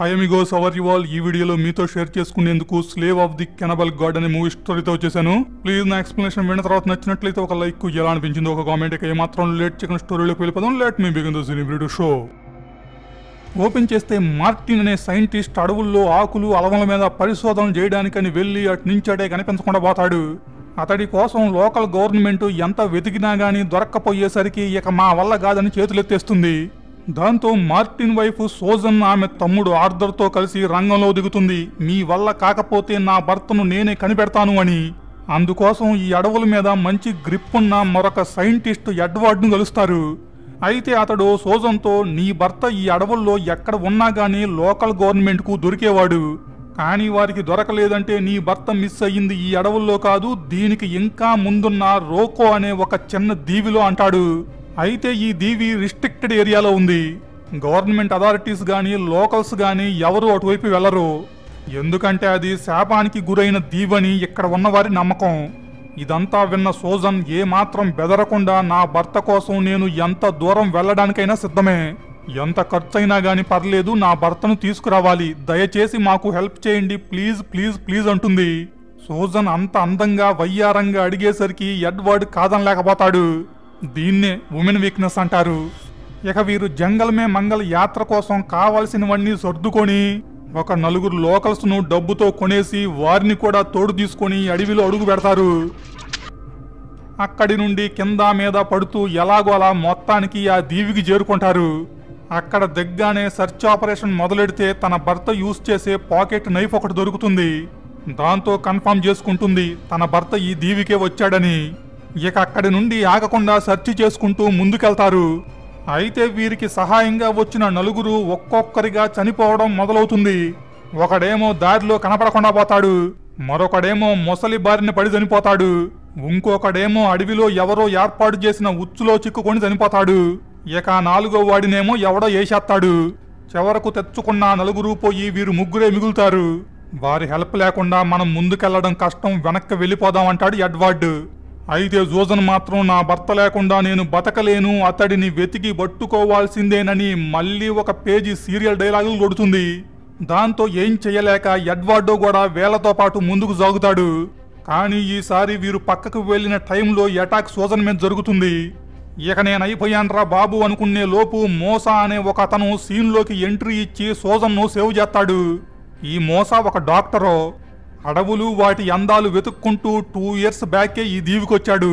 Hi amigos, how are you. All వీడియోలో మీతో share చేసుకునేందుకు slave of the cannibal god అనే మూవీ స్టోరీతో వచ్చేసాను. ప్లీజ్ నా ఎక్స్ప్లెనేషన్ విన్న తర్వాత నచ్చినట్లయితే ఒక లైక్, ఎలా అనిపించిందో ఒక కామెంట్. ఇక ఏమాత్రం లేట్ చేయకుండా స్టోరీలోకి వెళ్ళిపోదాం. Let me begin the video show. Open చేస్తే మార్టిన్ అనే సైంటిస్ట్ అడవుల్లో ఆకులు అలవల మీద పరిశోధన చేయడానికని వెళ్లి అటు నుంచి అటే కనిపించకుండా పోతాడు. అతడి కోసం లోకల్ గవర్నమెంట్ ఎంత వెతికినా గానీ దొరక్కపోయేసరికి ఇక మా వల్ల కాదని చేతులెత్తేస్తుంది. దాంతో మార్టిన్ వైఫ్ సోజన్ ఆమె తమ్ముడు ఆర్థర్తో కలిసి రంగంలో దిగుతుంది. మీ వల్ల కాకపోతే నా భర్తను నేనే కనిపెడతాను అని. అందుకోసం ఈ అడవుల మీద మంచి గ్రిప్ ఉన్న మరొక సైంటిస్ట్ ఎడ్వర్డ్ను కలుస్తారు. అయితే అతడు సోజన్తో, నీ భర్త ఈ అడవుల్లో ఎక్కడ ఉన్నా గానీ లోకల్ గవర్నమెంట్కు దొరికేవాడు, కానీ వారికి దొరకలేదంటే నీ భర్త మిస్ అయ్యింది ఈ అడవుల్లో కాదు, దీనికి ఇంకా ముందున్న రోకో అనే ఒక చిన్న దీవిలో అంటాడు. అయితే ఈ దీవి రిస్ట్రిక్టెడ్ ఏరియాలో ఉంది. గవర్నమెంట్ అథారిటీస్ గానీ లోకల్స్ గానీ ఎవరు అటువైపు వెళ్లరు, ఎందుకంటే అది శాపానికి గురైన దీవని ఇక్కడ ఉన్నవారి నమ్మకం. ఇదంతా విన్న సోజన్ ఏమాత్రం బెదరకుండా, నా భర్త కోసం నేను ఎంత దూరం వెళ్లడానికైనా సిద్ధమే, ఎంత ఖర్చైనా గానీ పర్లేదు, నా భర్తను తీసుకురావాలి, దయచేసి మాకు హెల్ప్ చేయండి, ప్లీజ్ ప్లీజ్ ప్లీజ్ అంటుంది. సోజన్ అంత అందంగా వయ్యారంగా అడిగేసరికి ఎడ్వర్డ్ కాదనలేకపోతాడు. దీన్నే ఉమెన్ వీక్నెస్ అంటారు. ఇక వీరు జంగల్మే మంగళ యాత్ర కోసం కావాల్సినవన్నీ సర్దుకొని ఒక నలుగురు లోకల్స్ ను డబ్బుతో కొనేసి వారిని కూడా తోడు తీసుకొని అడవిలో అడుగు పెడతారు. అక్కడి నుండి కింద మీద పడుతూ ఎలాగోలా మొత్తానికి ఆ దీవికి చేరుకుంటారు. అక్కడ దిగ్గానే సెర్చ్ ఆపరేషన్ మొదలెడితే తన భర్త యూజ్ చేసే పాకెట్ నైఫ్ ఒకటి దొరుకుతుంది. దాంతో కన్ఫర్మ్ చేసుకుంటుంది తన భర్త ఈ దీవికే వచ్చాడని. ఇక అక్కడి నుండి ఆగకుండా సెర్చ్ చేసుకుంటూ ముందుకెళ్తారు. అయితే వీరికి సహాయంగా వచ్చిన నలుగురు ఒక్కొక్కరిగా చనిపోవడం మొదలవుతుంది. ఒకడేమో దారిలో కనపడకుండా పోతాడు, మరొకడేమో మొసలి బారిన పడి చనిపోతాడు, ఇంకొకడేమో అడవిలో ఎవరో ఏర్పాటు చేసిన ఉచ్చులో చిక్కుకొని చనిపోతాడు. ఇక నాలుగో వాడినేమో ఎవడో వేసేస్తాడు. చివరకు తెచ్చుకున్న నలుగురు పోయి వీరు ముగ్గురే మిగులుతారు. వారి హెల్ప్ లేకుండా మనం ముందుకెళ్లడం కష్టం, వెనక్కి వెళ్ళిపోదామంటాడు ఎడ్వర్డ్. అయితే సోజన్ మాత్రం, నా భర్త లేకుండా నేను బతకలేను, అతడిని వెతికి పట్టుకోవాల్సిందేనని మళ్ళీ ఒక పేజీ సీరియల్ డైలాగులు కొడుతుంది. దాంతో ఏం చెయ్యలేక ఎడ్వర్డో కూడా వేలతో పాటు ముందుకు సాగుతాడు. కానీ ఈసారి వీరు పక్కకు వెళ్లిన టైంలో అటాక్ సోజన్ మీద జరుగుతుంది. ఇక నేనైపోయాన్రా బాబు అనుకునే లోపు మోసా అనే ఒక అతను సీన్లోకి ఎంట్రీ ఇచ్చి సోజన్ను సేవ్ చేస్తాడు. ఈ మోసా ఒక డాక్టరో. అడవులు వాటి అందాలు వెతుక్కుంటూ 2 years బ్యాకే ఈ దీవికొచ్చాడు.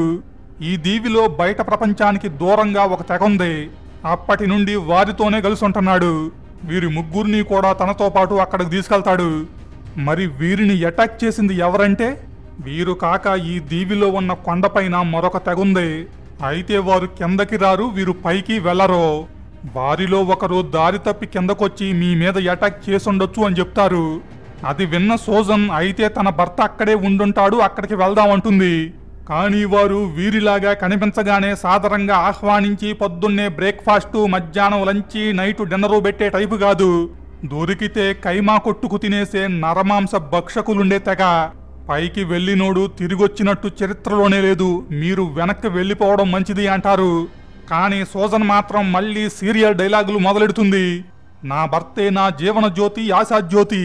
ఈ దీవిలో బయట ప్రపంచానికి దూరంగా ఒక తెగ ఉంది. అప్పటి నుండి వారితోనే కలిసి ఉంటున్నాడు. వీరి ముగ్గురిని కూడా తనతో పాటు అక్కడికి తీసుకెళ్తాడు. మరి వీరిని అటాక్ చేసింది ఎవరంటే, వీరు కాక ఈ దీవిలో ఉన్న కొండపైన మరొక తెగుంది. అయితే వారు కిందకి రారు, వీరు పైకి వెళ్లరు. వారిలో ఒకరు దారి తప్పి కిందకొచ్చి మీ మీద అటాక్ చేసుండొచ్చు అని చెప్తారు. అది విన్న సోజన్, అయితే తన భర్త అక్కడే ఉండుంటాడు, అక్కడికి వెళ్దామంటుంది. కానీ వారు వీరిలాగా కనిపించగానే సాదరంగా ఆహ్వానించి పొద్దున్నే బ్రేక్ఫాస్టు, మధ్యాహ్నం లంచి, నైటు డిన్నరు పెట్టే టైపు కాదు. దొరికితే కైమా కొట్టుకు తినేసే నరమాంస భక్షకులుండే తెగ. పైకి వెళ్ళినోడు తిరిగొచ్చినట్టు చరిత్రలోనే లేదు, మీరు వెనక్కి వెళ్ళిపోవడం మంచిది అంటారు. కానీ సోజన్ మాత్రం మళ్ళీ సీరియల్ డైలాగులు మొదలెడుతుంది. నా భర్తే నా జీవన జ్యోతి, ఆశాజ్యోతి,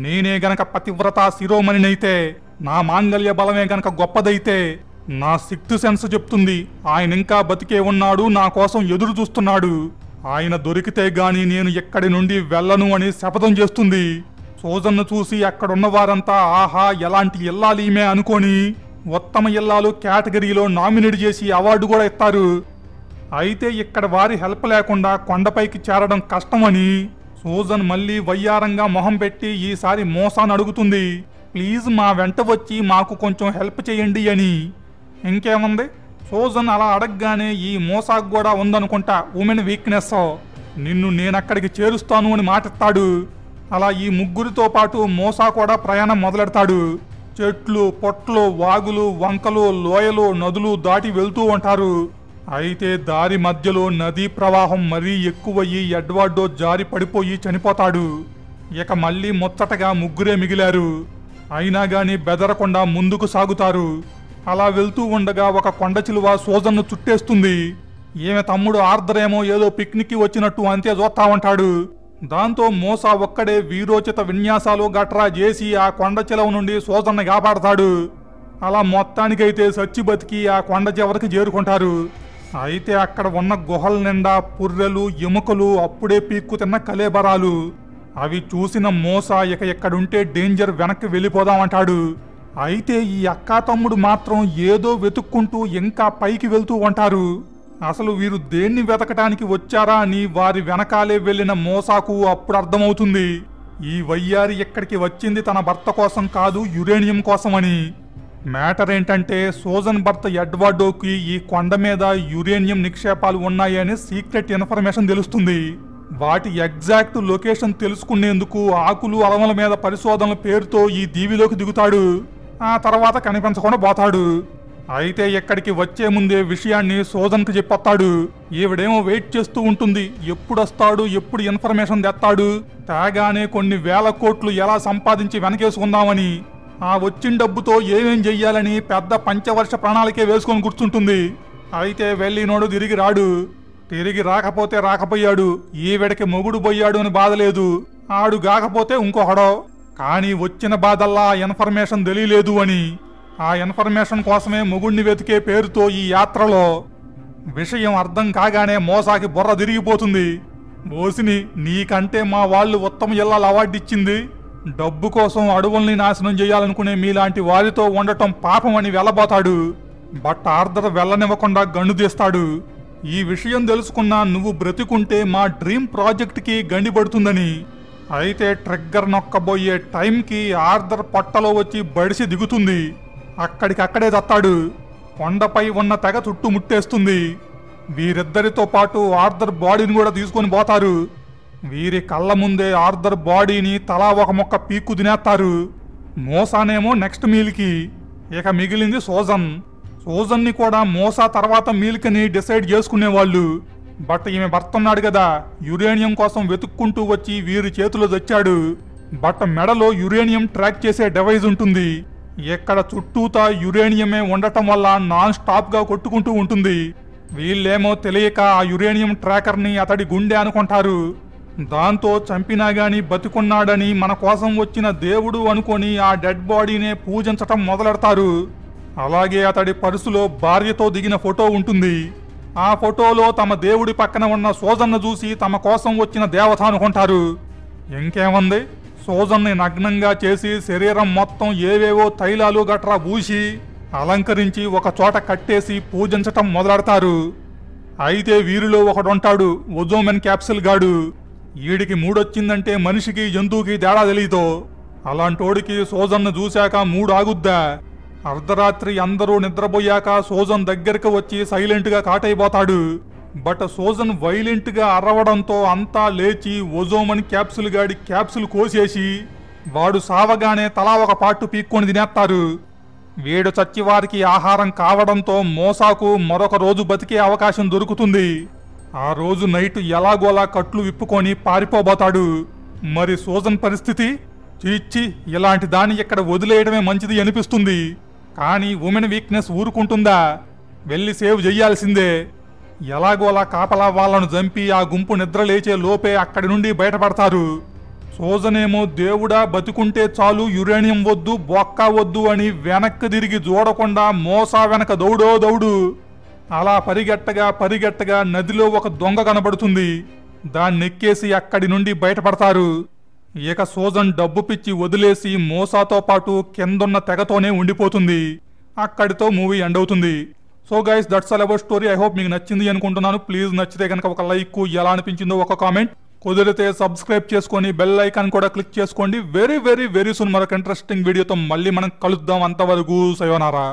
నేనే గనక పతివ్రత శిరోమణినైతే, నా మాంగళ్య బలమే గనక గొప్పదైతే, నా సిక్స్త్ సెన్స్ చెప్తుంది ఆయన ఇంకా బతికే ఉన్నాడు, నా కోసం ఎదురు చూస్తున్నాడు, ఆయన దొరికితే గాని నేను ఎక్కడి నుండి వెళ్ళను అని శపథం చేస్తుంది. సోజన్ను చూసి అక్కడున్న వారంతా, ఆహా ఎలాంటి ఇల్లాలీమే అనుకొని ఉత్తమ ఇల్లాలు కేటగిరీలో నామినేట్ చేసి అవార్డు కూడా ఇస్తారు. అయితే ఇక్కడ వారి హెల్ప్ లేకుండా కొండపైకి చేరడం కష్టమని సోజన్ మళ్ళీ వయ్యారంగా మొహం పెట్టి ఈసారి మోసాను అడుగుతుంది, ప్లీజ్ మా వెంట వచ్చి మాకు కొంచెం హెల్ప్ చేయండి అని. ఇంకేముంది, సోజన్ అలా అడగగానే ఈ మోసాకు కూడా ఉందనుకుంటా ఉమెన్ వీక్నెస్, నిన్ను నేనక్కడికి చేరుస్తాను అని మాటిస్తాడు. అలా ఈ ముగ్గురితో పాటు మోసా కూడా ప్రయాణం మొదలెడతాడు. చెట్లు, పొట్లు, వాగులు, వంకలు, లోయలు, నదులు దాటి వెళ్తూ ఉంటారు. అయితే దారి మధ్యలో నదీ ప్రవాహం మరీ ఎక్కువయ్యి ఎడ్వర్డో జారి పడిపోయి చనిపోతాడు. ఇక మళ్ళీ ముచ్చటగా ముగ్గురే మిగిలారు. అయినా గాని బెదరకుండా ముందుకు సాగుతారు. అలా వెళ్తూ ఉండగా ఒక కొండ చిలువ సోజన్ను చుట్టేస్తుంది. ఈమె తమ్ముడు ఆర్దర్ ఏమో ఏదో పిక్నిక్ వచ్చినట్టు అంతే చూస్తా ఉంటాడు. దాంతో మోసా ఒక్కడే వీరోచిత విన్యాసాలు గట్రా చేసి ఆ కొండ చెలవు నుండి సోజన్ని కాపాడతాడు. అలా మొత్తానికైతే సచ్చి బతికి ఆ కొండ చివరికి చేరుకుంటారు. అయితే అక్కడ ఉన్న గుహల నిండా పుర్రెలు ఎముకలు అప్పుడే పీక్కు తిన్న కలేబరాలు. అవి చూసిన మోసా ఇక ఎక్కడుంటే డేంజర్ వెనక్కి వెళ్ళిపోదామంటాడు. అయితే ఈ అక్కా తమ్ముడు మాత్రం ఏదో వెతుక్కుంటూ ఇంకా పైకి వెళ్తూ ఉంటారు. అసలు వీరు దేన్ని వెతకటానికి వచ్చారా అని వారి వెనకాలే వెళ్లిన మోసాకు అప్పుడు అర్థమవుతుంది, ఈ వయ్యారి ఇక్కడికి వచ్చింది తన భర్త కోసం కాదు, యురేనియం కోసమని. మ్యాటర్ ఏంటంటే సోజన్ భర్త ఎడ్వర్డోకి ఈ కొండ మీద యురేనియం నిక్షేపాలు ఉన్నాయని సీక్రెట్ ఇన్ఫర్మేషన్ తెలుస్తుంది. వాటి ఎగ్జాక్ట్ లొకేషన్ తెలుసుకునేందుకు ఆకులు అలమల మీద పరిశోధనల పేరుతో ఈ దీవిలోకి దిగుతాడు. ఆ తర్వాత కనిపించకుండా పోతాడు. అయితే ఇక్కడికి వచ్చే ముందే విషయాన్ని సోజన్కి చెప్పొస్తాడు. ఈవిడేమో వెయిట్ చేస్తూ ఉంటుంది, ఎప్పుడొస్తాడు, ఎప్పుడు ఇన్ఫర్మేషన్ తెస్తాడు, తేగానే కొన్ని వేల కోట్లు ఎలా సంపాదించి వెనకేసుకుందామని. ఆ వచ్చిన డబ్బుతో ఏమేం చెయ్యాలని పెద్ద పంచవర్ష ప్రణాళికే వేసుకొని కూర్చుంటుంది. అయితే వెళ్ళినోడు తిరిగి రాడు. తిరిగి రాకపోతే రాకపోయాడు, ఈవిడకి మొగుడు పోయాడు అని బాధలేదు, ఆడు కాకపోతే ఇంకొకడో. కానీ వచ్చిన బాధల్లా ఇన్ఫర్మేషన్ తెలియలేదు అని. ఆ ఇన్ఫర్మేషన్ కోసమే మొగుడిని వెతికే పేరుతో ఈ యాత్రలో. విషయం అర్థం కాగానే మోసాకి బుర్ర తిరిగిపోతుంది. మోసిని, నీకంటే మా వాళ్ళు ఉత్తమ ఇళ్ళ అవార్డు ఇచ్చింది. డబ్బు కోసం అడవుల్ని నాశనం చేయాలనుకునే మీలాంటి వారితో ఉండటం పాపం అని వెళ్ళబోతాడు. బట్ ఆర్డర్ వెళ్ళనివ్వకుండా గండు తీస్తాడు. ఈ విషయం తెలుసుకున్నా నువ్వు బ్రతికుంటే మా డ్రీమ్ ప్రాజెక్ట్కి గండిపడుతుందని. అయితే ట్రిగ్గర్ నొక్కబోయే టైంకి ఆర్డర్ పొట్టలో వచ్చి బడిసి దిగుతుంది. అక్కడికక్కడే దత్తాడు. కొండపై ఉన్న తెగ చుట్టుముట్టేస్తుంది. వీరిద్దరితో పాటు ఆర్డర్ బాడీని కూడా తీసుకొని పోతారు. వీరి కళ్ళ ముందే ఆర్డర్ బాడీని తలా ఒక మొక్క పీక్కు తినేస్తారు. మోసానేమో నెక్స్ట్ మీల్కి. ఇక మిగిలింది సోజన్. సోజన్ని కూడా మోసా తర్వాత మీల్కని డిసైడ్ చేసుకునేవాళ్ళు. బట్ ఈమె భర్త ఉన్నాడు కదా, యురేనియం కోసం వెతుక్కుంటూ వచ్చి వీరి చేతిలో తెచ్చాడు. బట్ మెడలో యురేనియం ట్రాక్ చేసే డివైస్ ఉంటుంది. ఇక్కడ చుట్టూతా యురేనియమే ఉండటం వల్ల నాన్ స్టాప్గా కొట్టుకుంటూ ఉంటుంది. వీళ్ళేమో తెలియక ఆ యురేనియం ట్రాకర్ని అతడి గుండె అనుకుంటారు. దాంతో చంపినా గాని బతికున్నాడని మన కోసం వచ్చిన దేవుడు అనుకొని ఆ డెడ్ బాడీనే పూజించటం మొదలెడతారు. అలాగే అతడి పర్సులో భార్యతో దిగిన ఫోటో ఉంటుంది. ఆ ఫోటోలో తమ దేవుడి పక్కన ఉన్న సోజన్ను చూసి తమ కోసం వచ్చిన దేవత అనుకుంటారు. ఇంకేముంది, సోజన్ని నగ్నంగా చేసి శరీరం మొత్తం ఏవేవో తైలాలు గట్రా పూసి అలంకరించి ఒక చోట కట్టేసి పూజించటం మొదలెడతారు. అయితే వీరిలో ఒకడుంటాడు, ఒజోమెన్ క్యాప్సిల్ గాడు. ఈడికి మూడొచ్చిందంటే మనిషికి జంతువుకి తేడా తెలీదు. అలాంటోడికి సోజన్ను చూశాక మూడు ఆగుద్దా. అర్ధరాత్రి అందరూ నిద్రపోయాక సోజన్ దగ్గరికి వచ్చి సైలెంట్గా కాటైపోతాడు. బట్ సోజన్ వైలెంట్గా అరవడంతో అంతా లేచి ఒజోమన్ క్యాప్సుల్ గాడి క్యాప్సుల్ కోసేసి వాడు సావగానే తలా ఒక పాటు పీక్కొని తినేస్తారు. వీడు చచ్చివారికి ఆహారం కావడంతో మోసాకు మరొక రోజు బతికే అవకాశం దొరుకుతుంది. ఆ రోజు నైట్ ఎలాగోలా కట్లు విప్పుకొని పారిపోబోతాడు. మరి సోజన్ పరిస్థితి? చీచ్చి, ఇలాంటి దాన్ని ఇక్కడ వదిలేయడమే మంచిది అనిపిస్తుంది. కానీ ఉమెన్ వీక్నెస్ ఊరుకుంటుందా? వెళ్ళి సేవ్ చెయ్యాల్సిందే. ఎలాగోలా కాపలా వాళ్లను చంపి ఆ గుంపు నిద్ర లేచే లోపే అక్కడి నుండి బయటపడతారు. సోజనేమో దేవుడా బతికుంటే చాలు, యురేనియం వద్దు, బొక్కా వద్దు అని వెనక్కి తిరిగి చూడకుండా మోసా వెనక దౌడో దౌడు. అలా పరిగెట్టగా నదిలో ఒక దొంగ కనబడుతుంది. దాన్నెక్కేసి అక్కడి నుండి బయటపడతారు. ఇక సోజన్ డబ్బు పిచ్చి వదిలేసి మోసాతో పాటు కిందున్న తెగతోనే ఉండిపోతుంది. అక్కడితో మూవీ ఎండ్ అవుతుంది. So guys, that's all about story. I hope మీకు నచ్చింది అనుకుంటున్నాను. ప్లీజ్ నచ్చితే కనుక ఒక లైక్, ఎలా అనిపించిందో ఒక కామెంట్, కుదిరితే సబ్స్క్రైబ్ చేసుకొని బెల్ ఐకాన్ కూడా క్లిక్ చేసుకోండి. వెరీ వెరీ వెరీ సూన్ మరొక ఇంట్రెస్టింగ్ వీడియోతో మళ్ళీ మనం కలుద్దాం. అంతవరకు సయోనారా.